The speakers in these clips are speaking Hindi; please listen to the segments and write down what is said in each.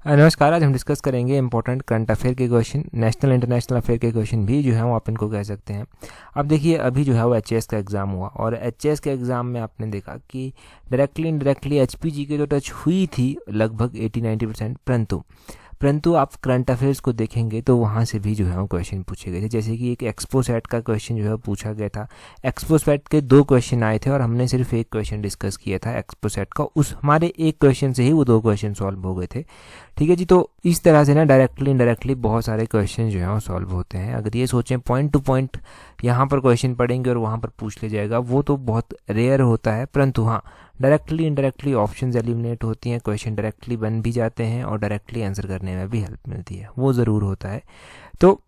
नमस्कार। आज हम डिस्कस करेंगे इंपॉर्टेंट करंट अफेयर के क्वेश्चन, नेशनल इंटरनेशनल अफेयर के क्वेश्चन भी जो है वो आप इनको कह सकते हैं। अब देखिए, अभी जो है वो एचएएस का एग्ज़ाम हुआ और एचएएस के एग्ज़ाम में आपने देखा कि डायरेक्टली इनडायरेक्टली एचपीजी के तो टच हुई थी लगभग 80-90%, परंतु आप करंट अफेयर्स को देखेंगे तो वहाँ से भी जो है वो क्वेश्चन पूछे गए थे। जैसे कि एक एक्सपो सेट का क्वेश्चन जो है पूछा गया था। एक्सपो सेट के 2 क्वेश्चन आए थे और हमने सिर्फ एक क्वेश्चन डिस्कस किया था एक्सपो सेट का। उस हमारे एक क्वेश्चन से ही वो 2 क्वेश्चन सॉल्व हो गए थे। ठीक है जी। तो इस तरह से ना डायरेक्टली इनडायरेक्टली बहुत सारे क्वेश्चन जो है वो सॉल्व होते हैं। अगर ये सोचें पॉइंट टू पॉइंट यहाँ पर क्वेश्चन पढ़ेंगे और वहाँ पर पूछ ले जाएगा, वो तो बहुत रेयर होता है। परंतु हाँ, डायरेक्टली इनडायरेक्टली ऑप्शंस एलिमिनेट होती हैं, क्वेश्चन डायरेक्टली बन भी जाते हैं और डायरेक्टली आंसर करने में भी हेल्प मिलती है, वो ज़रूर होता है। तो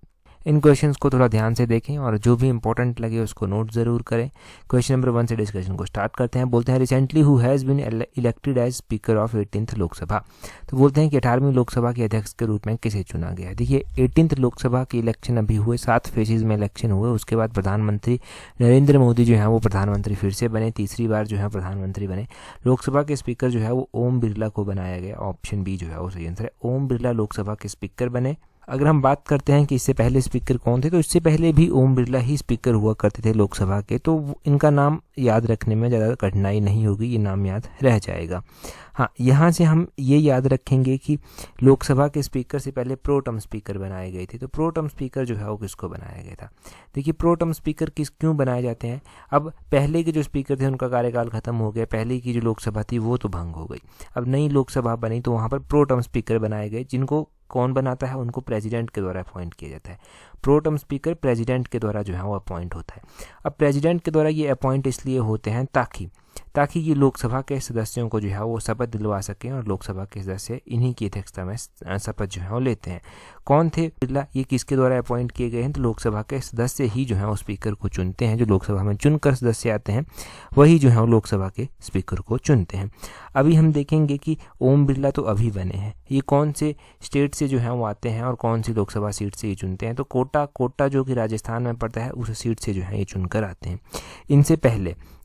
इन क्वेश्चंस को थोड़ा ध्यान से देखें और जो भी इंपॉर्टेंट लगे उसको नोट ज़रूर करें। क्वेश्चन नंबर 1 से डिस्कशन को स्टार्ट करते हैं। बोलते हैं recently who has been elected as speaker of 18th Lok Sabha. तो बोलते हैं कि 18वीं लोकसभा के अध्यक्ष के रूप में किसे चुना गया। देखिए, 18th लोकसभा के इलेक्शन अभी हुए, 7 फेजेज में इलेक्शन हुए। उसके बाद प्रधानमंत्री नरेंद्र मोदी जो है वो प्रधानमंत्री फिर से बने, तीसरी बार जो है प्रधानमंत्री बने। लोकसभा के स्पीकर जो है वो ओम बिरला को बनाया गया। ऑप्शन बी जो है वो सही आंसर है, ओम बिरला लोकसभा के स्पीकर बने। अगर हम बात करते हैं कि इससे पहले स्पीकर कौन थे, तो इससे पहले भी ओम बिरला ही स्पीकर हुआ करते थे लोकसभा के। तो इनका नाम याद रखने में ज़्यादा कठिनाई नहीं होगी, ये नाम याद रह जाएगा। हाँ, यहाँ से हम ये याद रखेंगे कि लोकसभा के स्पीकर से पहले प्रोटम स्पीकर बनाए गए थे। तो प्रोटम स्पीकर जो है वो किसको बनाया गया था। देखिए, प्रोटम स्पीकर क्यों बनाए जाते हैं। अब पहले के जो स्पीकर थे उनका कार्यकाल खत्म हो गया, पहले की जो लोकसभा थी वो तो भंग हो गई। अब नई लोकसभा बनी तो वहाँ पर प्रोटम स्पीकर बनाए गए, जिनको कौन बनाता है, उनको प्रेसिडेंट के द्वारा अपॉइंट किया जाता है। प्रोटम स्पीकर प्रेसिडेंट के द्वारा जो है वो अपॉइंट होता है। अब प्रेसिडेंट के द्वारा ये अपॉइंट इसलिए होते हैं ताकि ये लोकसभा के सदस्यों को जो है वो शपथ दिलवा सकें और लोकसभा के सदस्य इन्हीं की अध्यक्षता में शपथ जो है वो लेते हैं। कौन थे बिरला, ये किसके द्वारा अपॉइंट किए गए हैं, तो लोकसभा के सदस्य ही जो है वो स्पीकर को चुनते हैं। जो लोकसभा में चुनकर सदस्य आते हैं वही जो है वो लोकसभा के स्पीकर को चुनते हैं। अभी हम देखेंगे कि ओम बिरला तो अभी बने हैं, ये कौन से स्टेट से जो है वो आते हैं और कौन सी लोकसभा सीट से ये चुनते हैं। तो कोटा जो कि राजस्थान में पड़ता है, उस सीट से जो है ये चुनकर आते हैं।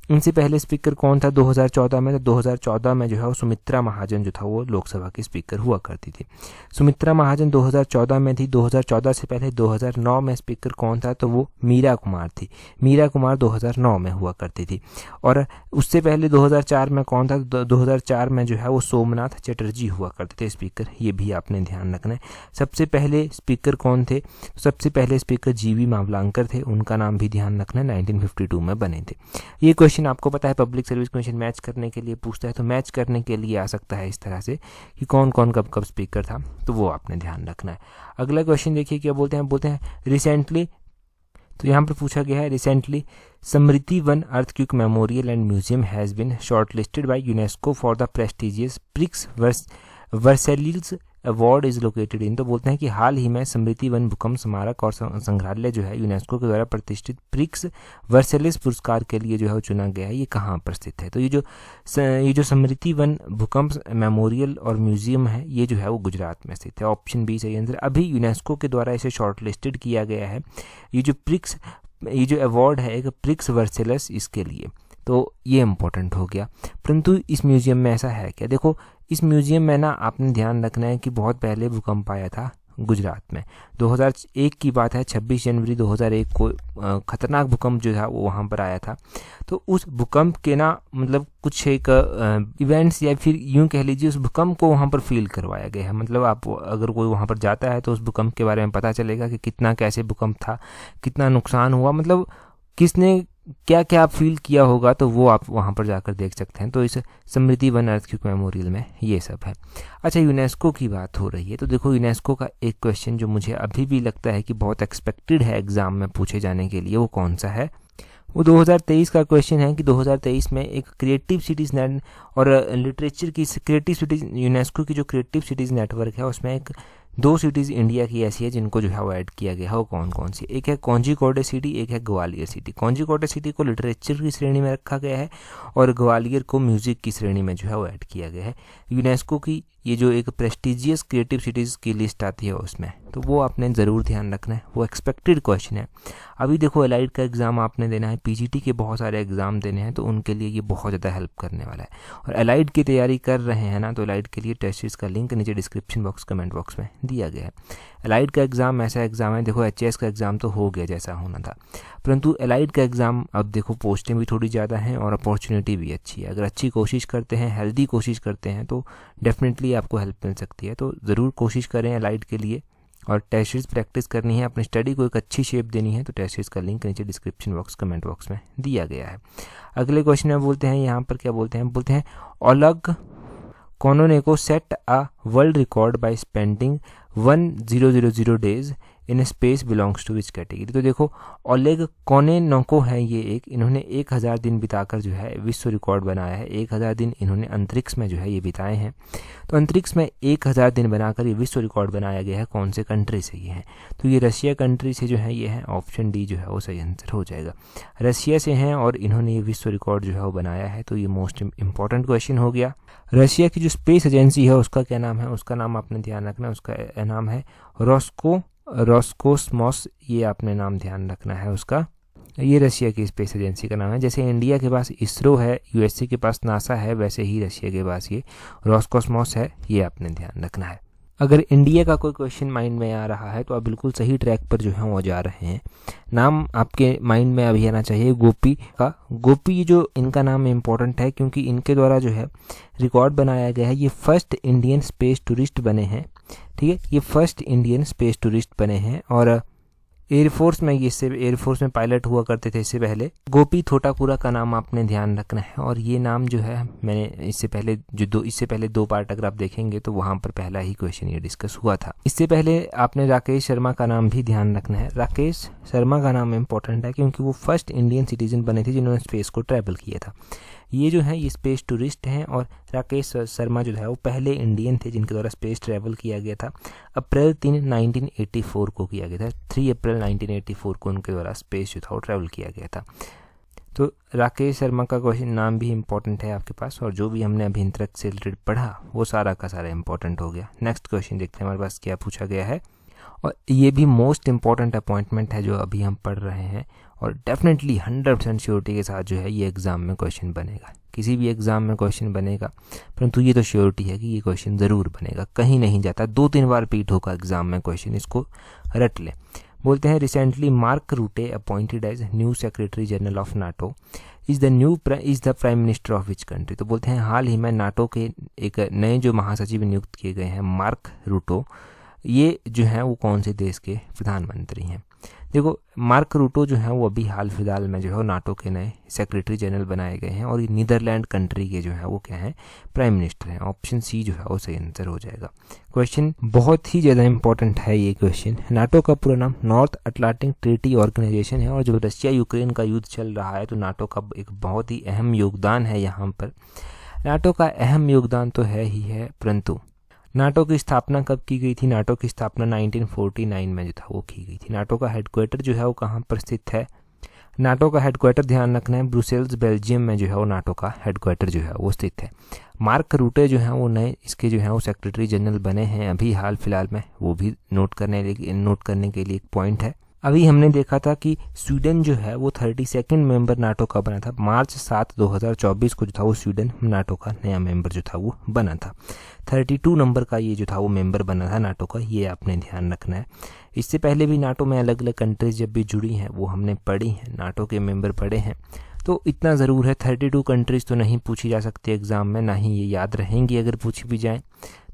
इनसे पहले स्पीकर कौन था 2014 में, तो 2014 में जो है वो सुमित्रा महाजन जो था वो लोकसभा की स्पीकर हुआ करती थी। सुमित्रा महाजन 2014 में थी। 2014 से पहले 2009 में स्पीकर कौन था, तो वो मीरा कुमार थी। मीरा कुमार 2009 में हुआ करती थी। और उससे पहले 2004 में कौन था, 2004 में जो है वो सोमनाथ चटर्जी हुआ करते थे स्पीकर। ये भी आपने ध्यान रखना है। सबसे पहले स्पीकर कौन थे, तो सबसे पहले स्पीकर जीवी मावलांकर थे, उनका नाम भी ध्यान रखना है, 1952 में बने थे। ये क्वेश्चन आपको पता है पब्लिक सर्विस कमीशन मैच करने के लिए पूछता है, तो मैच करने के लिए आ सकता है इस तरह से कि कौन कौन कब स्पीकर था, तो वो आपने ध्यान रखना है। अगला क्वेश्चन देखिए क्या बोलते हैं रिसेंटली, तो यहाँ पर पूछा गया है recently Smriti Van earthquake memorial and museum has been shortlisted by UNESCO for the prestigious prix Versailles award is located in. तो बोलते हैं कि हाल ही में स्मृति वन भूकंप स्मारक और संग्रहालय जो है यूनेस्को के द्वारा प्रतिष्ठित प्रिक्स वर्सेलिस पुरस्कार के लिए जो है वो चुना गया है। ये कहाँ पर स्थित है, तो ये जो स्मृति वन भूकंप मेमोरियल और म्यूजियम है, ये जो है वो गुजरात में स्थित है। ऑप्शन बी सही आंसर। अभी यूनेस्को के द्वारा इसे शॉर्टलिस्टेड किया गया है। ये जो अवार्ड है एक प्रिक्स वर्सेलिस इसके लिए, तो ये इम्पोर्टेंट हो गया। परंतु इस म्यूजियम में ऐसा है क्या, देखो इस म्यूजियम में ना आपने ध्यान रखना है कि बहुत पहले भूकंप आया था गुजरात में। 2001 की बात है, 26 जनवरी 2001 को खतरनाक भूकंप जो था वो वहाँ पर आया था। तो उस भूकंप के ना मतलब कुछ एक इवेंट्स या फिर यूँ कह लीजिए उस भूकंप को वहाँ पर फील करवाया गया है। मतलब आप अगर कोई वहाँ पर जाता है तो उस भूकंप के बारे में पता चलेगा कि कितना कैसे भूकंप था, कितना नुकसान हुआ, मतलब किसने क्या क्या फील किया होगा, तो वो आप वहाँ पर जाकर देख सकते हैं। तो इस स्मृति वन अर्थक्वेक मेमोरियल में ये सब है। अच्छा, यूनेस्को की बात हो रही है, तो देखो यूनेस्को का एक क्वेश्चन जो मुझे अभी भी लगता है कि बहुत एक्सपेक्टेड है एग्जाम में पूछे जाने के लिए, वो कौन सा है, वो 2023 का क्वेश्चन है कि 2023 में एक क्रिएटिव सिटीज़ नेट और लिटरेचर की क्रिएटिव सिटीज़, यूनेस्को की जो क्रिएटिव सिटीज़ नेटवर्क है उसमें एक 2 सिटीज़ इंडिया की ऐसी है जिनको जो है वो ऐड किया गया है। वो कौन कौन सी, एक है कोझिकोड सिटी, एक है ग्वालियर सिटी। कोझिकोड सिटी को लिटरेचर की श्रेणी में रखा गया है और ग्वालियर को म्यूज़िक की श्रेणी में जो है वो ऐड किया गया है। यूनेस्को की ये जो एक प्रेस्टिजियस क्रिएटिव सिटीज़ की लिस्ट आती है उसमें, तो वो आपने ज़रूर ध्यान रखना है, वो एक्सपेक्टेड क्वेश्चन है। अभी देखो एलाइड का एग्ज़ाम आपने देना है, पीजीटी के बहुत सारे एग्ज़ाम देने हैं, तो उनके लिए ये बहुत ज़्यादा हेल्प करने वाला है। और एलाइड की तैयारी कर रहे हैं ना, तो एलाइड के लिए टेस्ट सीरीज़ का लिंक नीचे डिस्क्रिप्शन बॉक्स कमेंट बॉक्स में दिया गया है। एलाइड का एग्ज़ाम ऐसा एग्ज़ाम है, देखो एचएएस का एग्ज़ाम तो हो गया जैसा होना था, परंतु एलाइड का एग्ज़ाम अब देखो पोस्टें भी थोड़ी ज़्यादा हैं और अपॉर्चुनिटी भी अच्छी है। अगर अच्छी कोशिश करते हैं, हेल्दी कोशिश करते हैं, तो डेफिनेटली आपको हेल्प मिल सकती है। तो ज़रूर कोशिश करें एलाइड के लिए, और टेस्ट सीरीज़ प्रैक्टिस करनी है, अपनी स्टडी को एक अच्छी शेप देनी है, तो टेस्ट सीरीज़ का लिंक नीचे डिस्क्रिप्शन बॉक्स कमेंट बॉक्स में दिया गया है। अगले क्वेश्चन में बोलते हैं, यहाँ पर क्या बोलते हैं Oleg Kononenko set a world record by spending 1000 days in space belongs to which category. तो देखो ओलेग कोनेनेको है ये एक, इन्होंने 1000 दिन बिताकर जो है विश्व रिकॉर्ड बनाया है। 1000 दिन इन्होंने अंतरिक्ष में जो है ये बिताए हैं। तो अंतरिक्ष में 1000 दिन बनाकर ये विश्व रिकॉर्ड बनाया गया है। कौन से कंट्री से ये है? तो ये रशिया कंट्री से जो है ये है, ऑप्शन डी जो है वो सही आंसर हो जाएगा। रशिया से हैं और इन्होंने ये विश्व रिकॉर्ड जो है वो बनाया है। तो ये मोस्ट इंपॉर्टेंट क्वेश्चन हो गया। रशिया की जो स्पेस एजेंसी है उसका क्या नाम है? उसका नाम आपने ध्यान रखना है, उसका नाम है रोस्कोसमॉस, ये आपने नाम ध्यान रखना है उसका। ये रशिया की स्पेस एजेंसी का नाम है। जैसे इंडिया के पास इसरो है, यूएसए के पास नासा है, वैसे ही रशिया के पास ये रोस्कोसमॉस है, ये आपने ध्यान रखना है। अगर इंडिया का कोई क्वेश्चन माइंड में आ रहा है तो आप बिल्कुल सही ट्रैक पर जो है वो जा रहे हैं। नाम आपके माइंड में अभी आना चाहिए गोपी का। गोपी जो इनका नाम इम्पोर्टेंट है क्योंकि इनके द्वारा जो है रिकॉर्ड बनाया गया है। ये फर्स्ट इंडियन स्पेस टूरिस्ट बने हैं, ठीक है, ये फर्स्ट इंडियन स्पेस टूरिस्ट बने हैं। और एयरफोर्स में एयरफोर्स में पायलट हुआ करते थे इससे पहले। गोपी थोटापुरा का नाम आपने ध्यान रखना है। और ये नाम जो है मैंने इससे पहले दो पार्ट अगर आप देखेंगे तो वहाँ पर पहला ही क्वेश्चन ये डिस्कस हुआ था। इससे पहले आपने राकेश शर्मा का नाम भी ध्यान रखना है। राकेश शर्मा का नाम इम्पोर्टेंट है क्योंकि वो फर्स्ट इंडियन सिटीजन बने थे जिन्होंने स्पेस को ट्रैवल किया था। ये जो है ये स्पेस टूरिस्ट हैं। और राकेश शर्मा जो है वो पहले इंडियन थे जिनके द्वारा स्पेस ट्रैवल किया गया था। अप्रैल 3, 1984 को किया गया था। 3 अप्रैल 1984 को उनके द्वारा स्पेस जो था वो ट्रैवल किया गया था। तो राकेश शर्मा का क्वेश्चन नाम भी इम्पोर्टेंट है आपके पास। और जो भी हमने अभी अंतरिक्ष से रिलेटेड पढ़ा वो सारा का सारा इम्पोर्टेंट हो गया। नेक्स्ट क्वेश्चन देखते हैं हमारे पास क्या पूछा गया है। और ये भी मोस्ट इम्पॉर्टेंट अपॉइंटमेंट है जो अभी हम पढ़ रहे हैं। और डेफिनेटली 100% श्योरिटी के साथ जो है ये एग्ज़ाम में क्वेश्चन बनेगा। किसी भी एग्ज़ाम में क्वेश्चन बनेगा, परंतु ये तो श्योरिटी है कि ये क्वेश्चन ज़रूर बनेगा, कहीं नहीं जाता। 2-3 बार रिपीट होगा एग्ज़ाम में क्वेश्चन, इसको रट लें। बोलते हैं recently Mark Rutte appointed as new secretary general of NATO is the prime minister of which country. तो बोलते हैं हाल ही में नाटो के एक नए जो महासचिव नियुक्त किए गए हैं मार्क रूटो, ये जो है वो कौन से देश के प्रधानमंत्री हैं? देखो मार्क रूटो जो है वो अभी हाल फिलहाल में जो है नाटो के नए सेक्रेटरी जनरल बनाए गए हैं। और ये नीदरलैंड कंट्री के जो है वो क्या है, प्राइम मिनिस्टर हैं। ऑप्शन सी जो है वो सही आंसर हो जाएगा। क्वेश्चन बहुत ही ज़्यादा इंपॉर्टेंट है ये क्वेश्चन। नाटो का पूरा नाम नॉर्थ अटलांटिक ट्रीटी ऑर्गेनाइजेशन है। और जो रशिया यूक्रेन का युद्ध चल रहा है तो नाटो का एक बहुत ही अहम योगदान है यहाँ पर। नाटो का अहम योगदान तो है ही है, परंतु नाटो की स्थापना कब की गई थी? नाटो की स्थापना 1949 में जो था वो की गई थी। नाटो का हेडक्वार्टर जो है वो कहाँ पर स्थित है? नाटो का हेडक्वार्टर ध्यान रखना है ब्रुसेल्स बेल्जियम में जो है वो नाटो का हेडक्वार्टर जो है वो स्थित है। मार्क रूटे जो है वो नए इसके जो है वो सेक्रेटरी जनरल बने हैं अभी हाल फिलहाल में, वो भी नोट करने के लिए एक पॉइंट है। अभी हमने देखा था कि स्वीडन जो है वो 32nd मेंबर नाटो का बना था। मार्च 7, 2024 को जो था वो स्वीडन नाटो का नया मेंबर जो था वो बना था। 32 नंबर का ये जो था वो मेंबर बना था नाटो का, ये आपने ध्यान रखना है। इससे पहले भी नाटो में अलग अलग कंट्रीज जब भी जुड़ी हैं वो हमने पढ़ी हैं, नाटो के मेंबर पढ़े हैं। तो इतना ज़रूर है 32 कंट्रीज़ तो नहीं पूछी जा सकती एग्ज़ाम में, ना ही ये याद रहेंगी। अगर पूछी भी जाएँ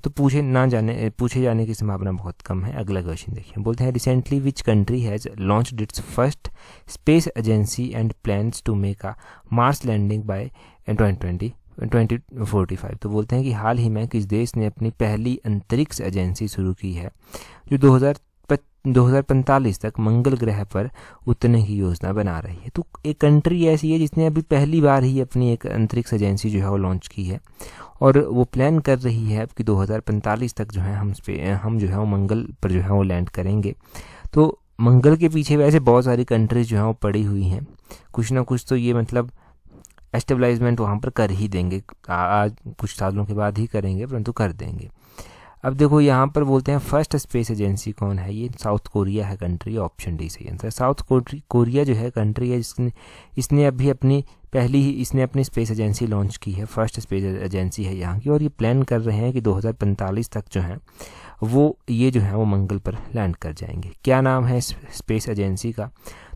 तो पूछे जाने की संभावना बहुत कम है। अगला क्वेश्चन देखिए। बोलते हैं recently which country has launched its first space agency and plans to make a Mars landing by 2045। तो बोलते हैं कि हाल ही में किस देश ने अपनी पहली अंतरिक्ष एजेंसी शुरू की है जो 2045 तक मंगल ग्रह पर उतरने की योजना बना रही है। तो एक कंट्री ऐसी है जिसने अभी पहली बार ही अपनी एक अंतरिक्ष एजेंसी जो है वो लॉन्च की है। और वो प्लान कर रही है कि 2045 तक जो है हम जो है वो मंगल पर जो है वो लैंड करेंगे। तो मंगल के पीछे वैसे बहुत सारी कंट्रीज जो है वो पड़ी हुई हैं, कुछ ना कुछ तो ये मतलब एस्टेब्लाइजमेंट वहाँ पर कर ही देंगे, आज कुछ सालों के बाद ही करेंगे परंतु कर देंगे। अब देखो यहाँ पर बोलते हैं फर्स्ट स्पेस एजेंसी कौन है, ये साउथ कोरिया है कंट्री, ऑप्शन डी सही आंसर। साउथ कोरिया जो है कंट्री है इसने अभी इसने अपनी स्पेस एजेंसी लॉन्च की है, फर्स्ट स्पेस एजेंसी है यहाँ की, और ये प्लान कर रहे हैं कि 2045 तक जो है वो मंगल पर लैंड कर जाएंगे। क्या नाम है इस स्पेस एजेंसी का?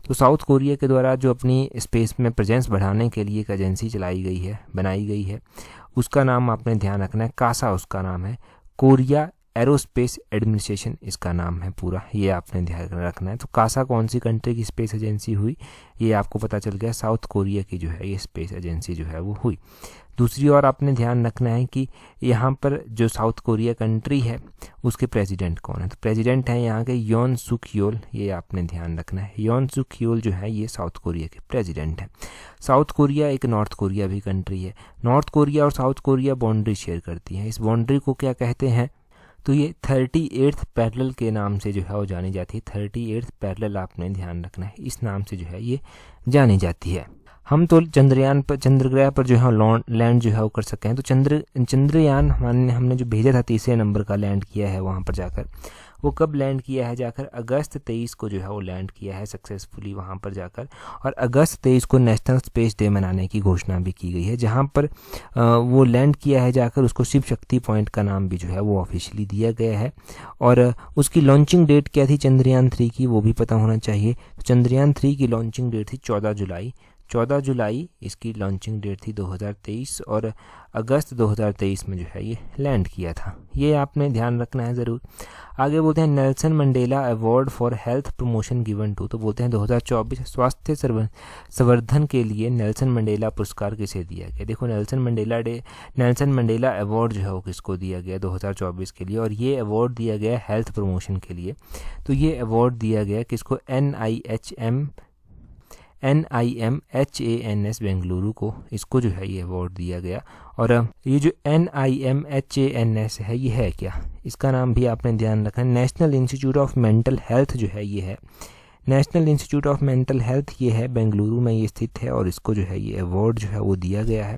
तो साउथ कोरिया के द्वारा जो अपनी स्पेस में प्रेजेंस बढ़ाने के लिए एक एजेंसी बनाई गई है, उसका नाम आपने ध्यान रखना है, कासा उसका नाम है, कोरिया एरोस्पेस एडमिनिस्ट्रेशन इसका नाम है पूरा, ये आपने ध्यान रखना है। तो कासा कौन सी कंट्री की स्पेस एजेंसी हुई, ये आपको पता चल गया, साउथ कोरिया की जो है ये स्पेस एजेंसी जो है वो हुई। दूसरी ओर आपने ध्यान रखना है कि यहाँ पर जो साउथ कोरिया कंट्री है उसके प्रेसिडेंट कौन है, तो प्रेसिडेंट हैं यहाँ के योन सुक योल, ये आपने ध्यान रखना है। योन सुक योल जो है ये साउथ कोरिया के प्रेसिडेंट हैं। साउथ कोरिया एक नॉर्थ कोरिया भी कंट्री है, नॉर्थ कोरिया और साउथ कोरिया बाउंड्री शेयर करती हैं, इस बाउंड्री को क्या कहते हैं, तो ये 38th पैरेलल के नाम से जो है वो जानी जाती है। 38th पैरेलल आपने ध्यान रखना है, इस नाम से जो है ये जानी जाती है। हम तो चंद्रग्रह पर जो है लैंड जो है वो कर सके हैं, तो चंद्रयान हमने जो भेजा था 30 नंबर का लैंड किया है वहाँ पर जाकर, वो कब लैंड किया है जाकर, अगस्त 23 को जो है वो लैंड किया है सक्सेसफुली वहाँ पर जाकर, और अगस्त 23 को नेशनल स्पेस डे मनाने की घोषणा भी की गई है। जहाँ पर वो लैंड किया है जाकर उसको शिव शक्ति पॉइंट का नाम भी जो है वो ऑफिशियली दिया गया है। और उसकी लॉन्चिंग डेट क्या थी चंद्रयान 3 की, वो भी पता होना चाहिए। चंद्रयान 3 की लॉन्चिंग डेट थी 14 जुलाई इसकी लॉन्चिंग डेट थी 2023, और अगस्त 2023 में जो है ये लैंड किया था, ये आपने ध्यान रखना है ज़रूर। आगे बोलते हैं Nelson Mandela award for health promotion given to, तो बोलते हैं 2024 स्वास्थ्य संवर्धन के लिए नेल्सन मंडेला पुरस्कार किसे दिया गया। देखो नेल्सन मंडेला अवार्ड जो है वो किसको दिया गया 2024 के लिए, और ये अवार्ड दिया गया हेल्थ प्रमोशन के लिए। तो ये अवार्ड दिया गया किसको, NIMHANS बेंगलुरु को, इसको जो है ये अवार्ड दिया गया। और ये जो NIMHANS है ये है क्या, इसका नाम भी आपने ध्यान रखना है, national institute of mental health जो है ये है, national institute of mental health ये है, बेंगलुरु में ये स्थित है, और इसको जो है ये अवार्ड जो है वो दिया गया है।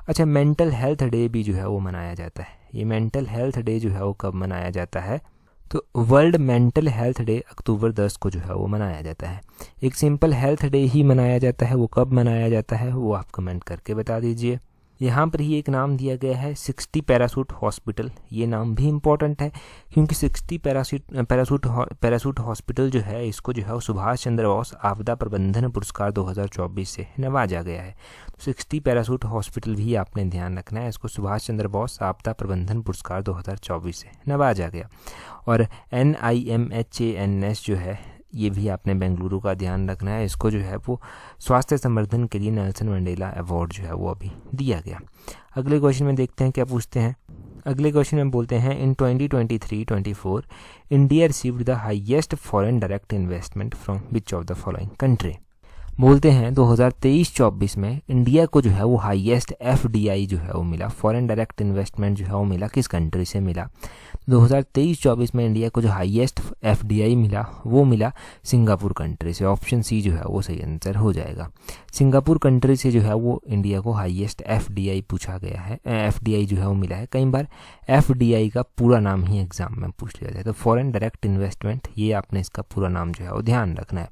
अच्छा, मेंटल हेल्थ डे भी जो है वो मनाया जाता है, ये मेंटल हेल्थ डे जो है वो कब मनाया जाता है, तो वर्ल्ड मेंटल हेल्थ डे अक्टूबर 10 को जो है वो मनाया जाता है। एक सिंपल हेल्थ डे ही मनाया जाता है, वो कब मनाया जाता है वो आप कमेंट करके बता दीजिए। यहाँ पर ही एक नाम दिया गया है 60 पैराशूट हॉस्पिटल, ये नाम भी इम्पॉर्टेंट है क्योंकि 60 पैराशूट हॉस्पिटल जो है इसको जो है सुभाष चंद्र बोस आपदा प्रबंधन पुरस्कार 2024 से नवाजा गया है। तो 60 पैराशूट हॉस्पिटल भी आपने ध्यान रखना है, इसको सुभाष चंद्र बोस आपदा प्रबंधन पुरस्कार 2024 से नवाजा गया। और NIMHANS जो है ये भी आपने बेंगलुरु का ध्यान रखना है, इसको जो है वो स्वास्थ्य संवर्धन के लिए नेल्सन मंडेला अवार्ड जो है वो अभी दिया गया। अगले क्वेश्चन में देखते हैं क्या पूछते हैं। अगले क्वेश्चन में बोलते हैं इन 2023-24 India received the highest foreign direct investment from which of the following country. बोलते हैं 2023-24 में इंडिया को जो है वो हाईएस्ट FDI जो है वो मिला, फॉरेन डायरेक्ट इन्वेस्टमेंट जो है वो मिला, किस कंट्री से मिला। 2023-24 में इंडिया को जो हाईएस्ट FDI मिला वो मिला सिंगापुर कंट्री से, ऑप्शन सी जो है वो सही आंसर हो जाएगा। सिंगापुर कंट्री से जो है वो इंडिया को हाईएस्ट FDI पूछा गया है, FDI जो है वो मिला है। कई बार FDI का पूरा नाम ही एग्जाम में पूछ लिया जाए, तो फॉरेन डायरेक्ट इन्वेस्टमेंट, ये आपने इसका पूरा नाम जो है वो ध्यान रखना है।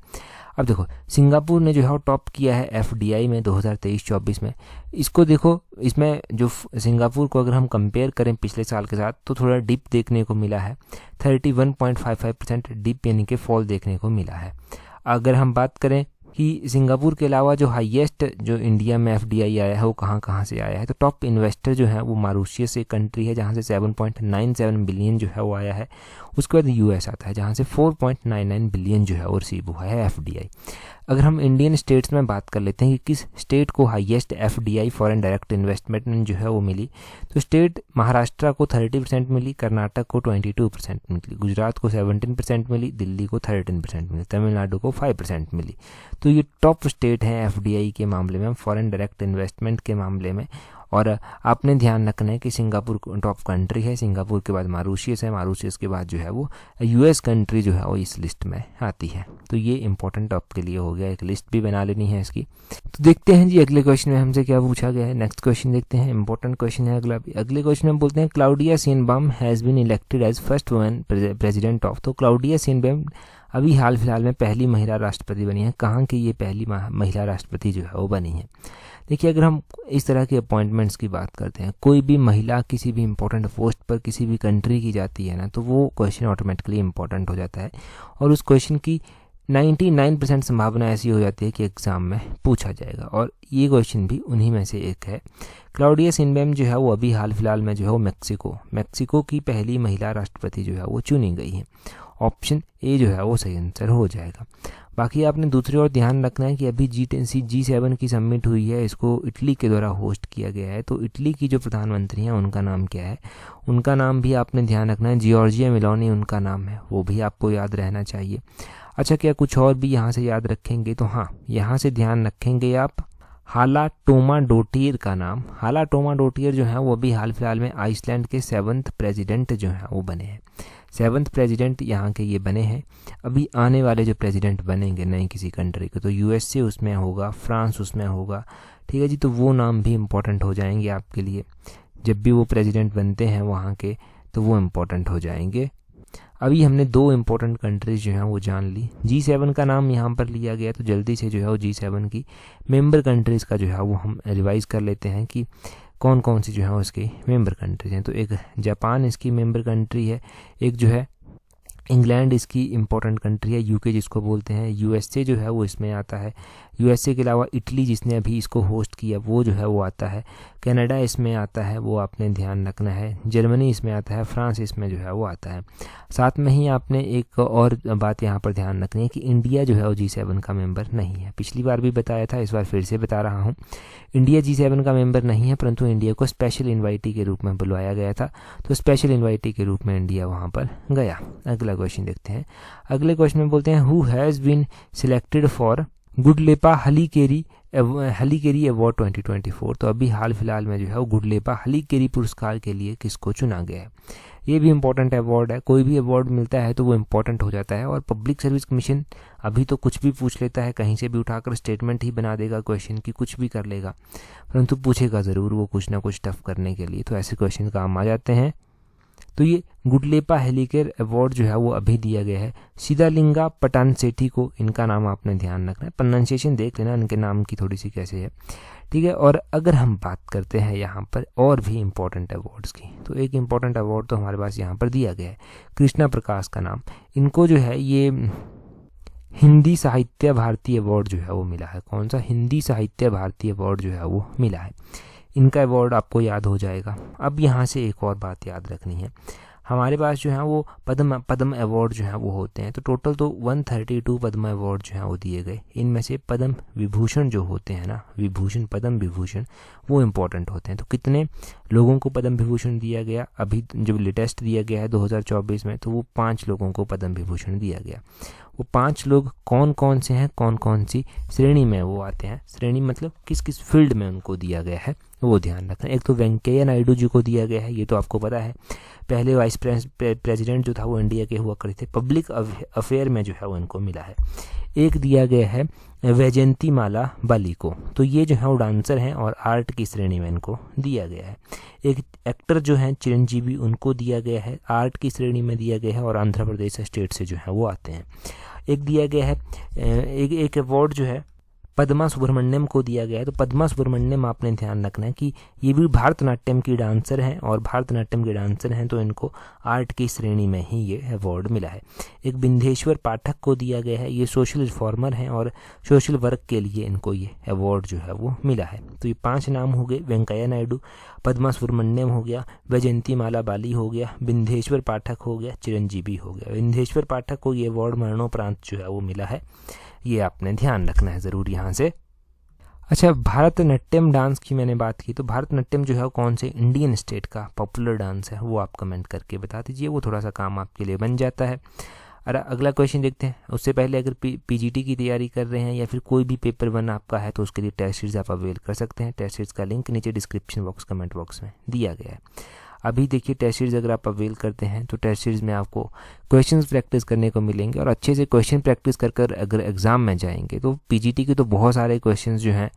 अब देखो सिंगापुर ने जो है वो टॉप किया है FDI में 2023-24 में। इसको देखो, इसमें जो सिंगापुर को अगर हम कंपेयर करें पिछले साल के साथ तो थोड़ा डिप देखने को मिला है, 31.55% डिप यानी कि फॉल देखने को मिला है। अगर हम बात करें कि सिंगापुर के अलावा जो हाईएस्ट जो इंडिया में FDI आया है वो कहाँ से आया है, तो टॉप इन्वेस्टर जो है वो मॉरिशस एक कंट्री है जहाँ से 7.97 बिलियन जो है वो आया है। उसके बाद US आता है जहाँ से 4.99 बिलियन जो है वो रिसीव हुआ है FDI। अगर हम इंडियन स्टेट्स में बात कर लेते हैं कि किस स्टेट को highest FDI foreign direct investment जो है वो मिली, तो स्टेट महाराष्ट्र को 30% मिली, कर्नाटक को 22% मिली, गुजरात को 17% मिली, दिल्ली को 13% मिली, तमिलनाडु को 5% मिली। तो ये टॉप स्टेट हैं FDI के मामले में, फॉरेन डायरेक्ट इन्वेस्टमेंट के मामले में। और आपने ध्यान रखना है कि सिंगापुर टॉप कंट्री है, सिंगापुर के बाद मॉरिशस है, मॉरिशस के बाद जो है वो यूएस कंट्री जो है वो इस लिस्ट में आती है। तो ये इंपॉर्टेंट आपके लिए हो गया, एक लिस्ट भी बना लेनी है इसकी। तो देखते हैं जी अगले क्वेश्चन में हमसे क्या पूछा गया है। नेक्स्ट क्वेश्चन देखते हैं, इंपॉर्टेंट क्वेश्चन है अगला भी। अगले क्वेश्चन में बोलते हैं Claudia Sheinbaum has been elected as first women president of. तो क्लाउडिया शेनबाम अभी हाल फिलहाल में पहली महिला राष्ट्रपति बनी है। कहाँ की ये पहली महिला राष्ट्रपति जो है वो बनी है? देखिए, अगर हम इस तरह के अपॉइंटमेंट्स की बात करते हैं, कोई भी महिला किसी भी इंपॉर्टेंट पोस्ट पर किसी भी कंट्री की जाती है ना, तो वो क्वेश्चन ऑटोमेटिकली इंपॉर्टेंट हो जाता है और उस क्वेश्चन की 99% संभावना ऐसी हो जाती है कि एग्ज़ाम में पूछा जाएगा, और ये क्वेश्चन भी उन्हीं में से एक है। क्लाउडिया शेनबाम जो है वो अभी हाल फिलहाल में जो है वो मैक्सिको की पहली महिला राष्ट्रपति जो है वो चुनी गई है। ऑप्शन ए जो है वो सही आंसर हो जाएगा। बाकी आपने दूसरी ओर ध्यान रखना है कि अभी G7 की समिट हुई है, इसको इटली के द्वारा होस्ट किया गया है। तो इटली की जो प्रधानमंत्री हैं उनका नाम क्या है? उनका नाम भी आपने ध्यान रखना है, जॉर्जिया मेलोनी उनका नाम है, वो भी आपको याद रहना चाहिए। अच्छा, क्या कुछ और भी यहाँ से याद रखेंगे? तो हाँ, यहाँ से ध्यान रखेंगे आप हाला टोमाडोटिर का नाम। हाला टोमाडोटिर जो है वो अभी हाल फिलहाल में आइसलैंड के 7th प्रेसिडेंट जो हैं वो बने हैं। 7th प्रेसिडेंट यहाँ के ये बने हैं। अभी आने वाले जो प्रेसिडेंट बनेंगे नई किसी कंट्री के, तो यूएसए उसमें होगा, फ्रांस उसमें होगा, ठीक है जी। तो वो नाम भी इम्पोर्टेंट हो जाएंगे आपके लिए, जब भी वो प्रेसिडेंट बनते हैं वहाँ के, तो वो इम्पोर्टेंट हो जाएंगे। अभी हमने 2 इम्पोर्टेंट कंट्रीज जो हैं वो जान ली। G7 का नाम यहाँ पर लिया गया, तो जल्दी से जो है वो G7 की मेंबर कंट्रीज़ का जो है वो हम रिवाइज़ कर लेते हैं कि कौन कौन सी जो है उसकी मेंबर कंट्रीज हैं। तो एक जापान इसकी मेंबर कंट्री है, एक जो है इंग्लैंड इसकी इम्पोर्टेंट कंट्री है, यूके जिसको बोलते हैं, यूएसए जो है वो इसमें आता है, यूएसए के अलावा इटली जिसने अभी इसको होस्ट किया वो जो है वो आता है, कनाडा इसमें आता है, वो आपने ध्यान रखना है, जर्मनी इसमें आता है, फ्रांस इसमें जो है वो आता है। साथ में ही आपने एक और बात यहाँ पर ध्यान रखनी है कि इंडिया जो है वो G7 का मेंबर नहीं है। पिछली बार भी बताया था, इस बार फिर से बता रहा हूँ, इंडिया G7 का मेंबर नहीं है, परंतु इंडिया को स्पेशल इन्वाइटी के रूप में बुलवाया गया था, तो स्पेशल इन्वाइटी के रूप में इंडिया वहाँ पर गया। अगला क्वेश्चन देखते हैं। अगले क्वेश्चन में बोलते हैं who has been selected for Gudleppa Hallikeri award 2024। तो अभी हाल फिलहाल में जो है वो गुडलेपा हलीकेरी पुरस्कार के लिए किसको चुना गया है? ये भी इम्पोर्टेंट अवार्ड है। कोई भी अवार्ड मिलता है तो वो इम्पोर्टेंट हो जाता है, और पब्लिक सर्विस कमीशन अभी तो कुछ भी पूछ लेता है, कहीं से भी उठाकर स्टेटमेंट ही बना देगा क्वेश्चन की, कुछ भी कर लेगा, परंतु पूछेगा ज़रूर वो कुछ ना कुछ टफ करने के लिए, तो ऐसे क्वेश्चन काम आ जाते हैं। तो ये गुडलेपा हेलिकेर अवार्ड जो है वो अभी दिया गया है सीधालिंगा पटानसेठी को, इनका नाम आपने ध्यान रखना है, प्रोनाउंसिएशन देख लेना इनके नाम की थोड़ी सी कैसे है, ठीक है। और अगर हम बात करते हैं यहाँ पर और भी इम्पोर्टेंट अवार्ड्स की, तो एक इम्पोर्टेंट अवार्ड तो हमारे पास यहाँ पर दिया गया है, कृष्णा प्रकाश का नाम, इनको जो है ये हिंदी साहित्य भारती अवार्ड जो है वो मिला है। कौन सा? हिंदी साहित्य भारती अवार्ड जो है वो मिला है, इनका अवार्ड आपको याद हो जाएगा। अब यहाँ से एक और बात याद रखनी है, हमारे पास जो है वो पद्म अवार्ड जो है वो होते हैं, तो टोटल तो 132 पद्म अवार्ड जो हैं वो दिए गए। इनमें से पद्म विभूषण जो होते हैं ना, पद्म विभूषण, वो इम्पोर्टेंट होते हैं। तो कितने लोगों को पद्म विभूषण दिया गया? अभी जो लेटेस्ट दिया गया है 2024 में, तो वो 5 लोगों को पद्म विभूषण दिया गया। वो 5 लोग कौन कौन से हैं, कौन कौन सी श्रेणी में वो आते हैं, श्रेणी मतलब किस किस फील्ड में उनको दिया गया है, वो ध्यान रखना। एक तो वेंकैया नायडू जी को दिया गया है, ये तो आपको पता है, पहले वाइस प्रेसिडेंट जो था वो इंडिया के हुआ करते थे, पब्लिक अफेयर में जो है वो इनको मिला है। एक दिया गया है वैजयंती माला बाली को, तो ये जो है वो डांसर हैं और आर्ट की श्रेणी में इनको दिया गया है। एक एक्टर जो हैं चिरंजीवी, उनको दिया गया है, आर्ट की श्रेणी में दिया गया है, और आंध्र प्रदेश स्टेट से जो है वो आते हैं। एक दिया गया है एक अवार्ड जो है पद्मा सुब्रमण्यम को दिया गया है। तो पद्मा सुब्रमण्यम आपने ध्यान रखना है कि ये भी भारतनाट्यम की डांसर हैं, और भारतनाट्यम के डांसर हैं तो इनको आर्ट की श्रेणी में ही ये अवार्ड मिला है। एक बिंदेश्वर पाठक को दिया गया है, ये सोशल रिफॉर्मर हैं और सोशल वर्क के लिए इनको ये अवार्ड जो है वो मिला है। तो ये 5 नाम हो गए, वेंकैया नायडू, पद्मा सुब्रमण्यम हो गया, वैजयंती माला बाली हो गया, बिंदेश्वर पाठक हो गया, चिरंजीवी हो गया। बिंदेश्वर पाठक को ये अवार्ड मरणोपरांत जो है वो मिला है, ये आपने ध्यान रखना है ज़रूर यहाँ से। अच्छा, भारतनाट्यम डांस की मैंने बात की, तो भारतनाट्यम जो है कौन से इंडियन स्टेट का पॉपुलर डांस है, वो आप कमेंट करके बता दीजिए, वो थोड़ा सा काम आपके लिए बन जाता है। और अगला क्वेश्चन देखते हैं। उससे पहले अगर पीजीटी की तैयारी कर रहे हैं या फिर कोई भी पेपर 1 आपका है तो उसके लिए टेस्ट सीरीज आप अवेल कर सकते हैं। टेस्ट सीरीज का लिंक नीचे डिस्क्रिप्शन बॉक्स कमेंट बॉक्स में दिया गया है। अभी देखिए टेस्ट सीरीज अगर आप अवेल करते हैं तो टेस्ट सीरीज में आपको क्वेश्चंस प्रैक्टिस करने को मिलेंगे और अच्छे से क्वेश्चन प्रैक्टिस कर अगर एग्ज़ाम में जाएंगे तो पीजीटी के तो बहुत सारे क्वेश्चंस जो हैं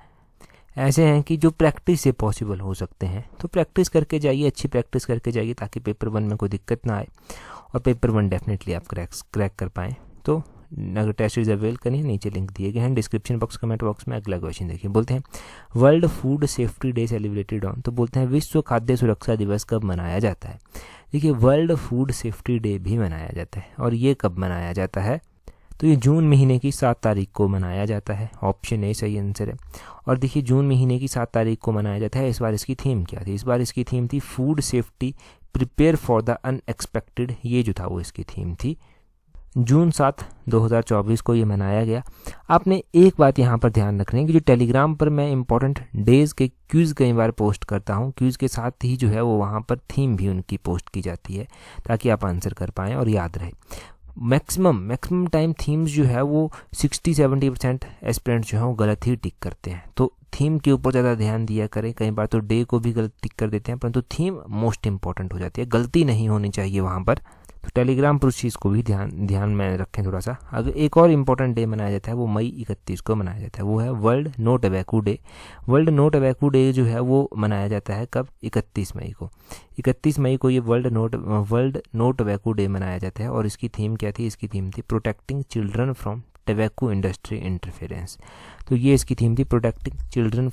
ऐसे हैं कि जो प्रैक्टिस से पॉसिबल हो सकते हैं। तो प्रैक्टिस करके जाइए, अच्छी प्रैक्टिस करके जाइए ताकि पेपर 1 में कोई दिक्कत ना आए और पेपर 1 डेफिनेटली आप क्रैक कर पाएँ। तो अगर टेस्ट सीरीज अवेल करिए, नीचे लिंक दिए गए हैं डिस्क्रिप्शन बॉक्स कमेंट बॉक्स में। अगला क्वेश्चन देखिए, बोलते हैं world food safety day celebrated on. तो बोलते हैं विश्व खाद्य सुरक्षा दिवस कब मनाया जाता है। देखिए वर्ल्ड फूड सेफ्टी डे भी मनाया जाता है और ये कब मनाया जाता है, तो ये जून महीने की 7 तारीख को मनाया जाता है। ऑप्शन ए सही आंसर है। और देखिए जून महीने की 7 तारीख को मनाया जाता है। इस बार इसकी थीम क्या थी, इस बार इसकी थीम थी food safety prepare for the unexpected. ये जो था वो इसकी थीम थी। जून 7 2024 को ये मनाया गया। आपने एक बात यहाँ पर ध्यान रखनी है कि जो टेलीग्राम पर मैं इंपॉर्टेंट डेज़ के क्यूज़ कई बार पोस्ट करता हूँ, क्यूज़ के साथ ही जो है वो वहाँ पर थीम भी उनकी पोस्ट की जाती है ताकि आप आंसर कर पाएँ और याद रहे। मैक्सिमम टाइम थीम्स जो है वो 60-70% एस्पिरेंट्स जो है वो गलत ही टिक करते हैं। तो थीम के ऊपर ज़्यादा ध्यान दिया करें। कई बार तो डे को भी गलत टिक कर देते हैं, परंतु थीम मोस्ट इंपॉर्टेंट हो जाती है, गलती नहीं होनी चाहिए वहाँ पर। तो टेलीग्राम पर उस चीज़ को भी ध्यान में रखें थोड़ा सा। अगर एक और इम्पॉर्टेंट डे मनाया जाता है वो मई 31 को मनाया जाता है, वो है world no tobacco day. World no tobacco day जो है वो मनाया जाता है कब, 31 मई को। 31 मई को ये वर्ल्ड नो टबैको डे मनाया जाता है और इसकी थीम क्या थी, इसकी थीम थी protecting children from tobacco industry interference. तो ये इसकी थीम थी protecting children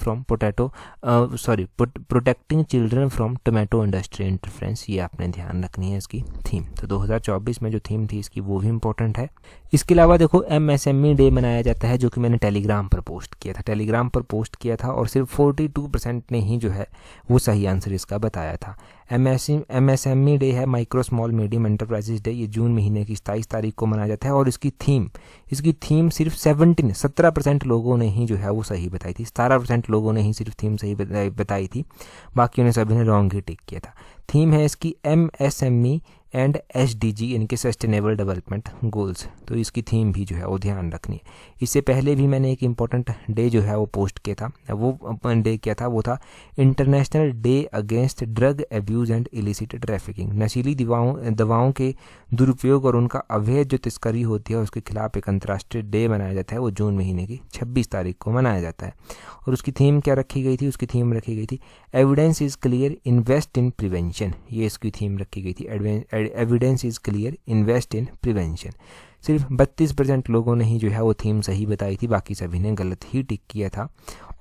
from tomato industry interference. ये आपने ध्यान रखनी है इसकी थीम। तो 2024 में जो थीम थी इसकी वो भी इम्पोर्टेंट है। इसके अलावा देखो MSME डे मनाया जाता है जो कि मैंने टेलीग्राम पर पोस्ट किया था और सिर्फ 42% ने ही जो है वो सही आंसर इसका बताया था। MSME डे है micro small medium enterprises day. ये जून महीने की 27 तारीख को मनाया जाता है और इसकी थीम सिर्फ 17% लोगों ने ही जो है वो सही बताई थी। 17% लोगों ने ही सिर्फ थीम सही बताई थी, बाकियों ने सभी ने रॉन्ग ही टिक किया था। थीम है इसकी MSME एंड SDG यानी कि सस्टेनेबल डेवलपमेंट गोल्स। तो इसकी थीम भी जो है वो ध्यान रखनी है। इससे पहले भी मैंने एक इम्पॉर्टेंट डे जो है वो पोस्ट किया था। वो डे क्या था, वो था international day against drug abuse and illicit trafficking. नशीली दवाओं के दुरुपयोग और उनका अवैध जो तस्करी होती है उसके खिलाफ एक अंतर्राष्ट्रीय डे मनाया जाता है। वो जून महीने की 26 तारीख को मनाया जाता है और उसकी थीम क्या रखी गई थी, उसकी थीम रखी गई थी evidence is clear invest in prevention. ये इसकी थीम रखी गई थी evidence is clear invest in prevention. सिर्फ 32% लोगों ने ही जो है वो थीम सही बताई थी, बाकी सभी ने गलत ही टिक किया था।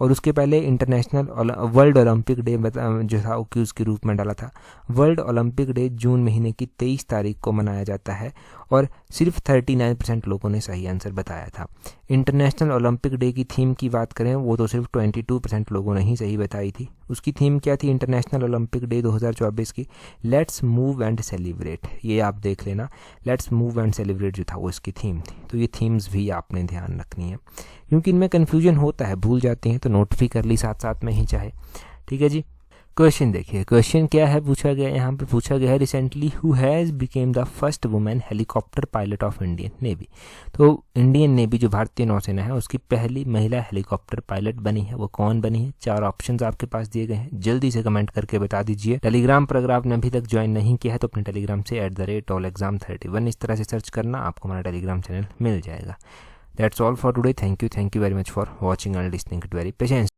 और उसके पहले वर्ल्ड ओलंपिक डे जो था वो क्यूज़ के रूप में डाला था। वर्ल्ड ओलंपिक डे जून महीने की 23 तारीख को मनाया जाता है और सिर्फ 39% लोगों ने सही आंसर बताया था। इंटरनेशनल ओलंपिक डे की थीम की बात करें वो तो सिर्फ 22% लोगों ने ही सही बताई थी। उसकी थीम क्या थी इंटरनेशनल ओलंपिक डे 2024 की, लेट्स मूव एंड सेलिब्रेट। ये आप देख लेना, लेट्स मूव एंड सेलिब्रेट जो था वो इसकी थीम थी। तो ये थीम्स भी आपने ध्यान रखनी है क्योंकि इनमें कन्फ्यूजन होता है, भूल जाते हैं, तो नोट भी कर ली साथ में ही चाहे। ठीक है जी। क्वेश्चन देखिए, क्वेश्चन क्या है पूछा गया, यहाँ पे पूछा गया है recently who has became the first women helicopter pilot of Indian navy. तो इंडियन नेवी जो भारतीय नौसेना है उसकी पहली महिला हेलीकॉप्टर पायलट बनी है, वो कौन बनी है। 4 ऑप्शंस आपके पास दिए गए हैं, जल्दी से कमेंट करके बता दीजिए। टेलीग्राम पर अगर आपने अभी तक ज्वाइन नहीं किया है तो अपने टेलीग्राम से @allexam31 इस तरह से सर्च करना, आपको हमारा टेलीग्राम चैनल मिल जाएगा। That's all for today. Thank you very much for watching and listening it very patience.